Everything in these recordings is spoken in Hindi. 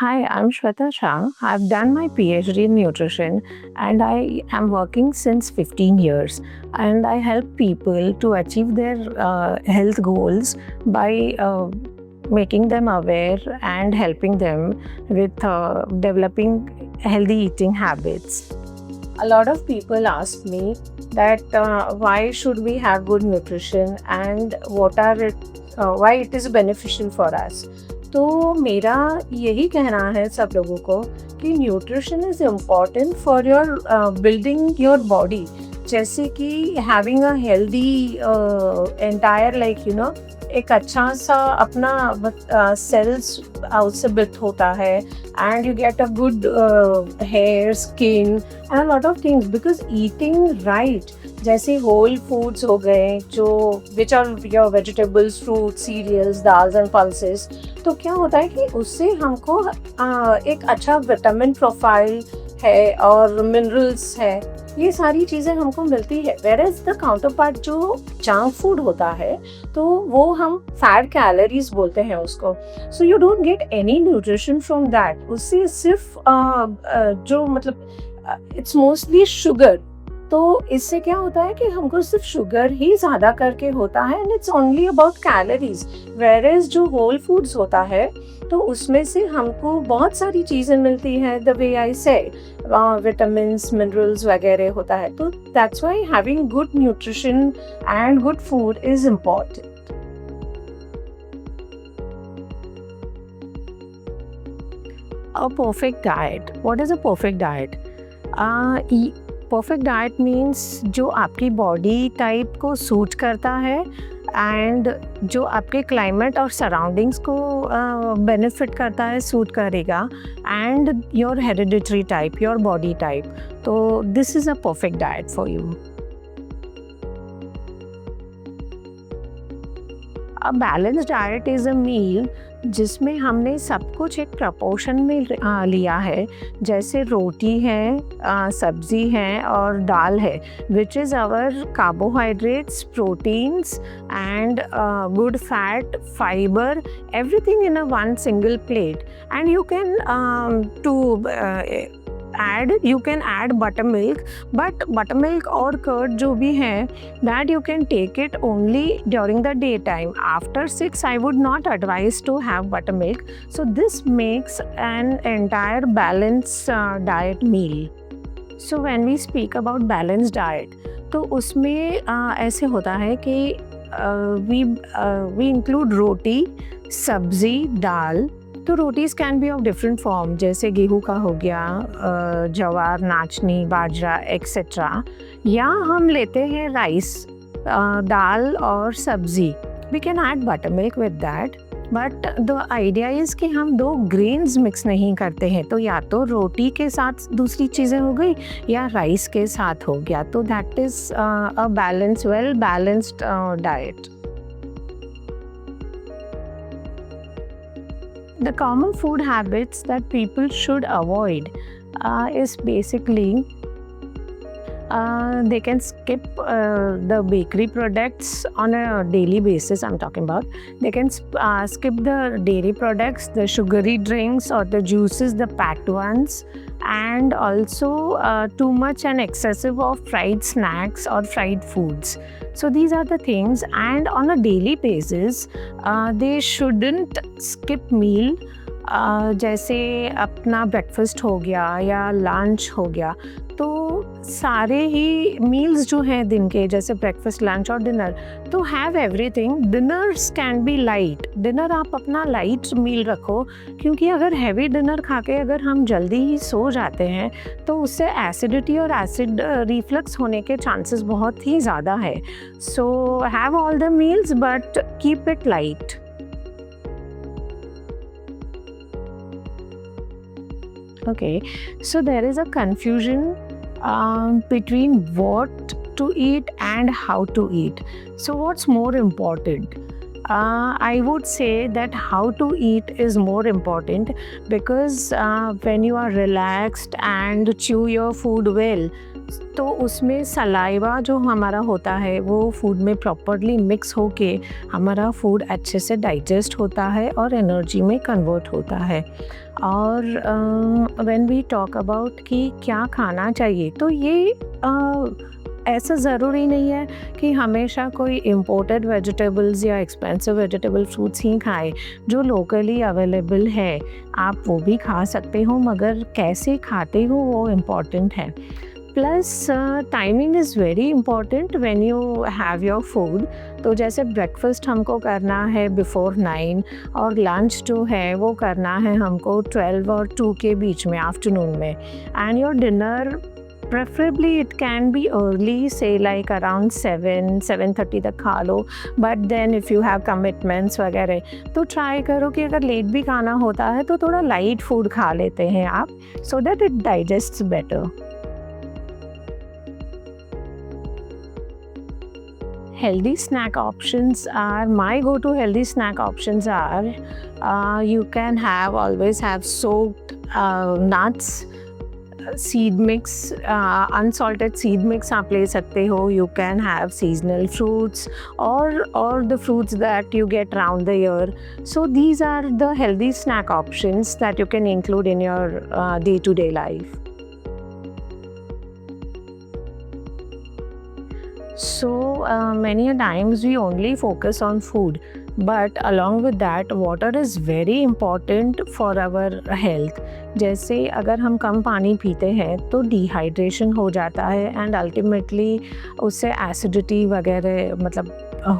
Hi, I'm Shweta Shah. I've done my PhD in nutrition and I am working since 15 years. And I help people to achieve their health goals by making them aware and helping them with developing healthy eating habits. A lot of people ask me that why should we have good nutrition and why it is beneficial for us. तो मेरा यही कहना है सब लोगों को कि nutrition is important for your building your body, जैसे कि हैविंग अ हेल्दी एंटायर एक अच्छा सा अपना सेल्स आउट से बिल्ट होता है and you get a good hair skin and a lot of things because eating right, जैसे होल फूड्स हो गए जो which are your vegetables, fruit, cereals, dals and pulses, तो क्या होता है कि उससे हमको एक अच्छा विटामिन प्रोफाइल है और मिनरल्स है, ये सारी चीज़ें हमको मिलती है। Where is the counterpart जो जंक फूड होता है तो वो हम फैट कैलोरीज बोलते हैं उसको। So you don't get any nutrition from that. उससे सिर्फ जो मतलब इट्स मोस्टली शुगर। तो इससे क्या होता है कि हमको सिर्फ शुगर ही ज़्यादा करके होता है and it's only about calories. Where is जो होल फूड्स होता है तो उसमें से हमको बहुत सारी चीज़ें मिलती हैं, द वे आई से विटामिन्स, मिनरल्स वगैरह होता है। तो that's why having good nutrition and good food is important. A perfect diet. What is a perfect diet? Perfect diet means जो आपकी बॉडी टाइप को सूट करता है एंड जो आपके क्लाइमेट और सराउंडिंग्स को बेनिफिट करता है, सूट करेगा, and your hereditary type, your body type. तो this is a perfect diet for you. A balance diet is a meal जिसमें हमने सब कुछ एक प्रपोर्शन में लिया है, जैसे रोटी है, सब्जी है और दाल है, which is our carbohydrates, proteins and good fat, fibre, everything in a one single plate. And you can add buttermilk, but buttermilk or curd जो भी है, that you can take it only during the daytime. After 6 I would not advise to have buttermilk. So this makes an entire balanced diet meal. So when we speak about balanced diet, तो उसमें ऐसे होता है कि we include रोटी, सब्जी, दाल। तो rotis can be of different form, जैसे गेहूँ का हो गया, ज्वार, नाचनी, बाजरा एक्सेट्रा, या हम लेते हैं राइस, दाल और सब्जी। We can add butter milk with that, but the idea is कि हम दो ग्रेन्स मिक्स नहीं करते हैं, तो या तो रोटी के साथ दूसरी चीज़ें हो गई या राइस के साथ हो गया। तो that is a balance, well balanced diet. The common food habits that people should avoid is basically they can skip the bakery products on a daily basis. I'm talking about they can skip the dairy products, the sugary drinks or the juices, the packed ones, and also too much and excessive of fried snacks or fried foods. So these are the things, and on a daily basis they shouldn't skip meal. जैसे अपना ब्रेकफास्ट हो गया या लंच हो गया, तो सारे ही मील्स जो हैं दिन के, जैसे ब्रेकफास्ट, लंच और डिनर, तो have everything. Dinners can be light. Dinner आप अपना लाइट मील रखो, क्योंकि अगर हैवी डिनर खा के अगर हम जल्दी ही सो जाते हैं तो उससे एसिडिटी और एसिड रिफ्लक्स होने के चांसेस बहुत ही ज़्यादा है। So have all the meals but keep it light. Okay, so there is a confusion between what to eat and how to eat. So what's more important? I would say that how to eat is more important, because when you are relaxed and chew your food well, तो उसमें सलाइवा जो हमारा होता है वो फूड में प्रॉपरली मिक्स होके हमारा फूड अच्छे से डाइजेस्ट होता है और एनर्जी में कन्वर्ट होता है। और व्हेन वी टॉक अबाउट कि क्या खाना चाहिए, तो ये ऐसा ज़रूरी नहीं है कि हमेशा कोई इम्पोर्टेड वेजिटेबल्स या एक्सपेंसिव वेजिटेबल फ्रूट्स ही खाएं। जो लोकली अवेलेबल है आप वो भी खा सकते हो, मगर कैसे खाते हो वो इम्पॉर्टेंट है। Plus timing is very important when you have your food. तो जैसे ब्रेकफास्ट हमको करना है बिफोर 9 और लंच जो है वो करना है हमको 12 और 2 के बीच में आफ्टरनून में। And your dinner preferably it can be early, say like around 7-7:30 तक खा लो, but then if you have commitments वगैरह तो ट्राई करो कि अगर लेट भी खाना होता है तो थोड़ा लाइट फूड खा लेते हैं आप, so that it digests better. Healthy snack options are, my go-to healthy snack options are, you can always have soaked nuts, seed mix, unsalted seed mix आप ले सकते हो। You can have seasonal fruits और the fruits that you get around the year. So these are the healthy snack options that you can include in your day to day life. So many a times we only focus on food, but along with that water is very important for our health. जैसे अगर हम कम पानी पीते हैं तो डिहाइड्रेशन हो जाता है एंड अल्टीमेटली उससे एसिडिटी वगैरह मतलब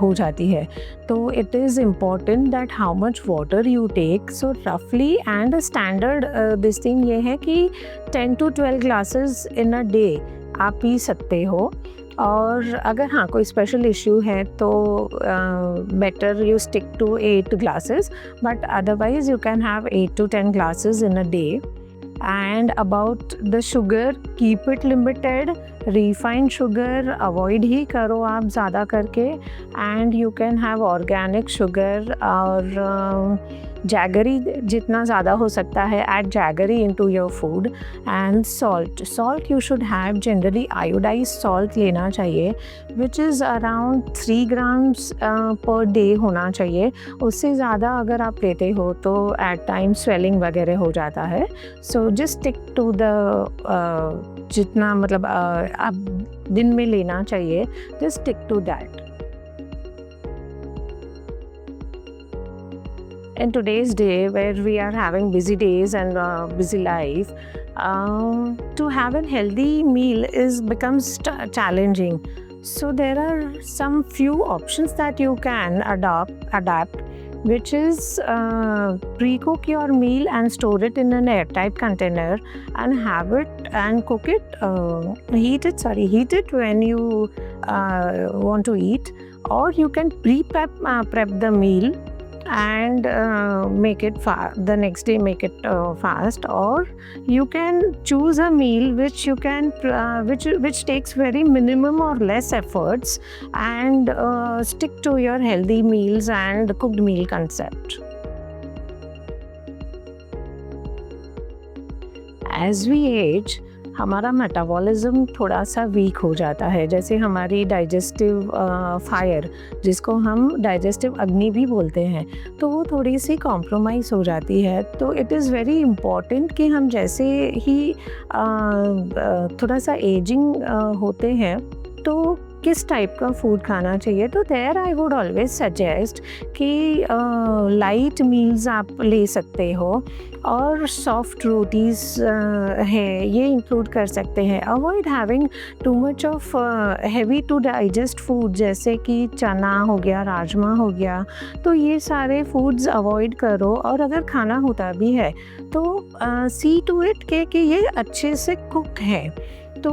हो जाती है। तो it is important that how much water you take. So रफली एंड स्टैंडर्ड दिस थिंग ये है कि 10 to 12 glasses in a day आप पी सकते हो। और अगर हाँ कोई स्पेशल इश्यू है तो better you stick to 8 glasses, but otherwise you can have 8 to 10 glasses in a day. And about the sugar, keep it limited. Refined sugar avoid ही करो आप ज़्यादा करके। And you can have organic sugar और जैगरी जितना ज़्यादा हो सकता है, add jaggery into your food. And salt you should have generally iodize salt लेना चाहिए, which is around 3 grams per day होना चाहिए। उससे ज़्यादा अगर आप लेते हो तो एट टाइम स्वेलिंग वगैरह हो जाता है। So just stick to the जितना मतलब आप दिन में लेना चाहिए, just stick to that. In today's day where we are having busy days and busy life, to have a healthy meal becomes challenging. So there are some few options that you can adapt, which is pre-cook your meal and store it in an airtight container and have it and cook it, heat it when you want to eat, or you can prep the meal and make it the next day make it fast, or you can choose a meal which you can which takes very minimum or less efforts and stick to your healthy meals and cooked meal concept. As we age, हमारा मेटाबॉलिज्म थोड़ा सा वीक हो जाता है। जैसे हमारी डाइजेस्टिव फायर, जिसको हम डाइजेस्टिव अग्नि भी बोलते हैं, तो वो थोड़ी सी कॉम्प्रोमाइज़ हो जाती है। तो इट इज़ वेरी इम्पॉर्टेंट कि हम जैसे ही थोड़ा सा एजिंग होते हैं तो किस टाइप का फूड खाना चाहिए। तो there I would always suggest कि लाइट मील्स आप ले सकते हो और सॉफ्ट रोटीज़ है ये इंक्लूड कर सकते हैं। Avoid having too much of heavy to digest food, जैसे कि चना हो गया, राजमा हो गया, तो ये सारे फूड्स अवॉइड करो। और अगर खाना होता भी है तो सी टू इट कि ये अच्छे से कुक है। तो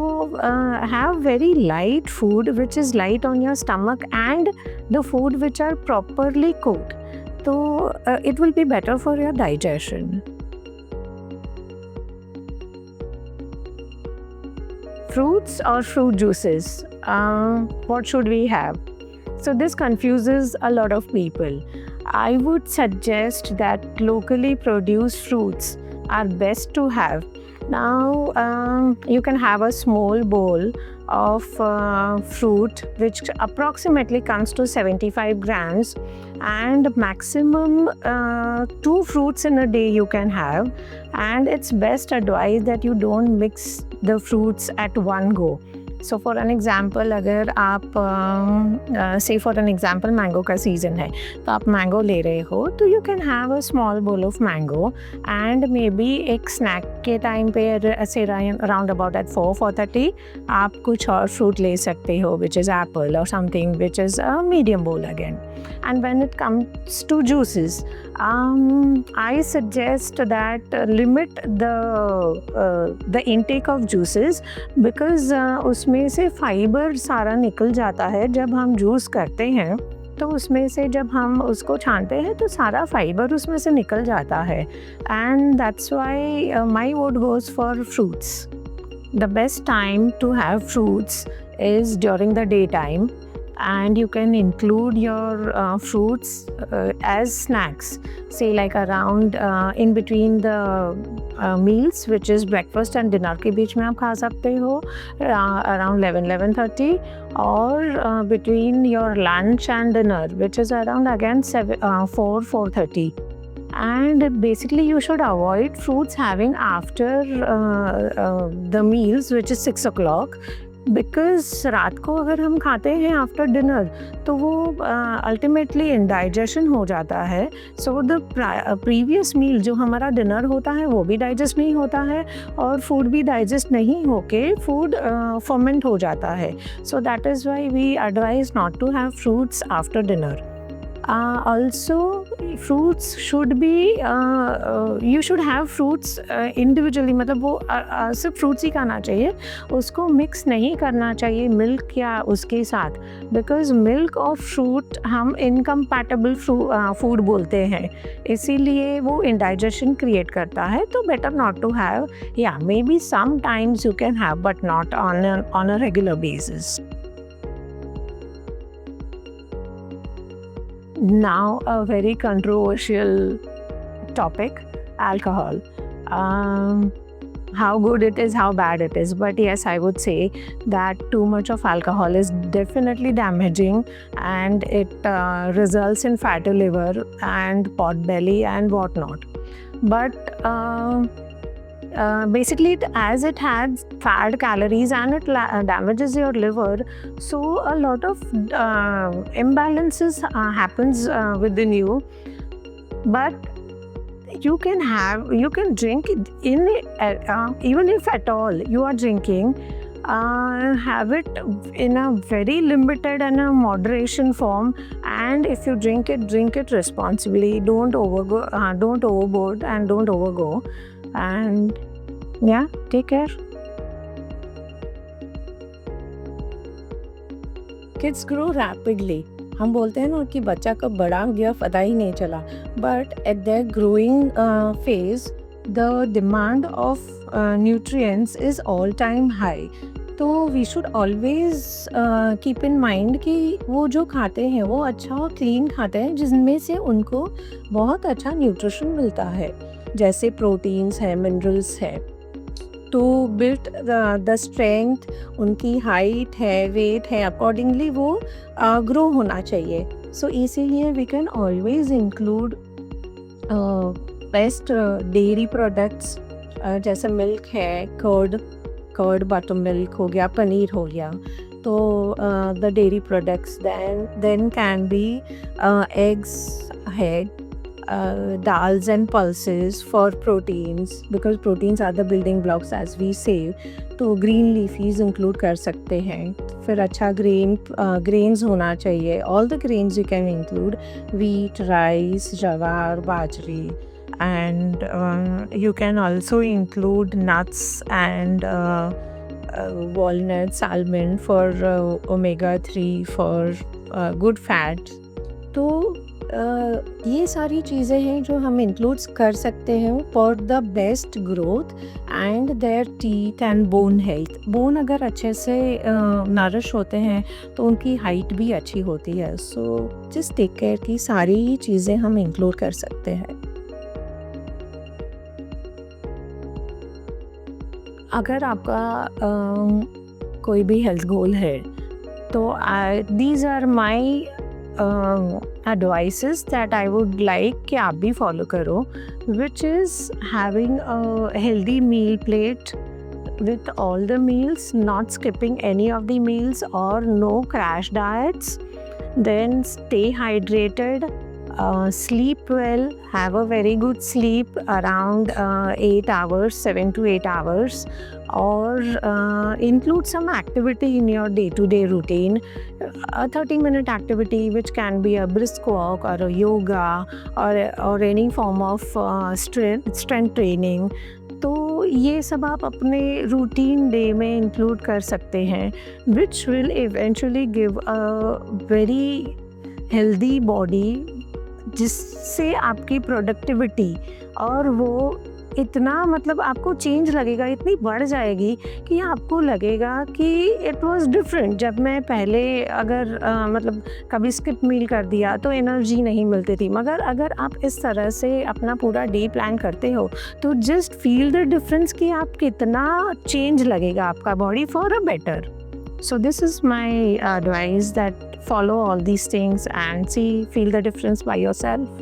have very light food which is light on your stomach and the food which are properly cooked. So it will be better for your digestion. Fruits or fruit juices, what should we have? So this confuses a lot of people. I would suggest that locally produced fruits are best to have. Now you can have a small bowl of fruit which approximately comes to 75 grams, and maximum 2 fruits in a day you can have, and it's best advised that you don't mix the fruits at one go. So for an example, अगर आप से फॉर एन एग्ज़ाम्पल मैंगो का सीज़न है, तो आप मैंगो ले रहे हो, तो you can have a small bowl of mango, and may be एक स्नैक के टाइम पे ऐसे अराउंड अबाउट एट 4-4:30 आप कुछ और फ्रूट ले सकते हो, विच इज़ एप्पल और something which is a medium बोल again. And when it comes to juices, I suggest that limit the intake of juices, because उसमें से फाइबर सारा निकल जाता है. जब हम जूस करते हैं तो उसमें से जब हम उसको छानते हैं तो सारा फाइबर उसमें से निकल जाता है, and that's why my vote goes for fruits. The best time to have fruits is during the daytime, and you can include your fruits as snacks, say like around in between the meals, which is breakfast and dinner के बीच में आप खा सकते हो around 11-11:30, or between your lunch and dinner, which is around again 4-4:30. And basically you should avoid fruits having after the meals, which is 6 o'clock, because रात को अगर हम खाते हैं आफ्टर डिनर तो वो अल्टीमेटली इंडाइजेशन हो जाता है. सो द प्रीवियस मील जो हमारा डिनर होता है वो भी डाइजेस्ट नहीं होता है, और फूड भी डाइजेस्ट नहीं होके फूड फर्मेंट हो जाता है. So that is why we advise not to have fruits after dinner. Also, fruits should be you should have fruits individually, मतलब वो सिर्फ फ्रूट्स ही खाना चाहिए, उसको मिक्स नहीं करना चाहिए मिल्क या उसके साथ, बिकॉज मिल्क और फ्रूट हम इनकम्पैटिबल फूड बोलते हैं, इसीलिए वो इंडाइजेशन क्रिएट करता है. तो बेटर नॉट टू हैव, या maybe sometimes you can have but not on a regular basis. Now a very controversial topic, alcohol. How good it is, how bad it is. But yes, I would say that too much of alcohol is definitely damaging, and it results in fatty liver and pot belly and whatnot. But basically as it has fat, calories, and it damages your liver, so a lot of imbalances happens within you. But you can drink it in even if at all you are drinking, have it in a very limited and a moderation form, and if you drink it responsibly. Don't overboard and don't overgo, and yeah, take care. Kids grow rapidly. हम बोलते हैं ना कि बच्चा कब बड़ा गया पता ही नहीं चला, but at their growing phase the demand of nutrients is all time high. तो we should always keep in mind कि वो जो खाते हैं वो अच्छा और क्लीन खाते हैं, जिसमें से उनको बहुत अच्छा न्यूट्रिशन मिलता है, जैसे प्रोटीन्स है, मिनरल्स है. टू बिल्ड द स्ट्रेंथ, उनकी हाइट है, वेट है, अकॉर्डिंगली वो ग्रो होना चाहिए. सो इसीलिए we can always include best dairy products, जैसे मिल्क है, कर्ड बटर मिल्क हो गया, पनीर हो गया. तो the dairy products then can be eggs है, dals and pulses for proteins, because proteins are the building blocks as we say. तो green leafies include कर सकते हैं. फिर अच्छा grains होना चाहिए. All the grains you can include: wheat, rice, jawar, bajri, and you can also include nuts and walnuts, almond for omega-3 for good fat. तो ये सारी चीज़ें हैं जो हम इंक्लूड कर सकते हैं for the best growth and there teeth and bone health. Bone अगर अच्छे से नरिश होते हैं तो उनकी हाइट भी अच्छी होती है. सो जस्ट टेक केयर की सारी चीज़ें हम इंक्लूड कर सकते हैं. अगर आपका कोई भी हेल्थ गोल है तो these are my advices that I would like कि आप भी फॉलो करो, which is having a healthy meal plate with all the meals, not skipping any of the meals or no crash diets. Then stay hydrated, sleep well, have a very good sleep around 8 hours, 7 to 8 hours, or include some activity in your day-to-day routine. A 30-minute activity which can be a brisk walk or a yoga or any form of strength training. तो ये सब आप अपने रूटीन डे में इंक्लूड कर सकते हैं, which will eventually give a very healthy body, जिससे आपकी प्रोडक्टिविटी और वो इतना मतलब आपको चेंज लगेगा, इतनी बढ़ जाएगी कि आपको लगेगा कि इट वाज डिफरेंट। जब मैं पहले अगर मतलब कभी स्किप मील कर दिया तो एनर्जी नहीं मिलती थी, मगर अगर आप इस तरह से अपना पूरा डे प्लान करते हो तो जस्ट फील द डिफरेंस कि आप कितना चेंज लगेगा आपका body for a better. So this is my advice that follow all these things and feel the difference by yourself.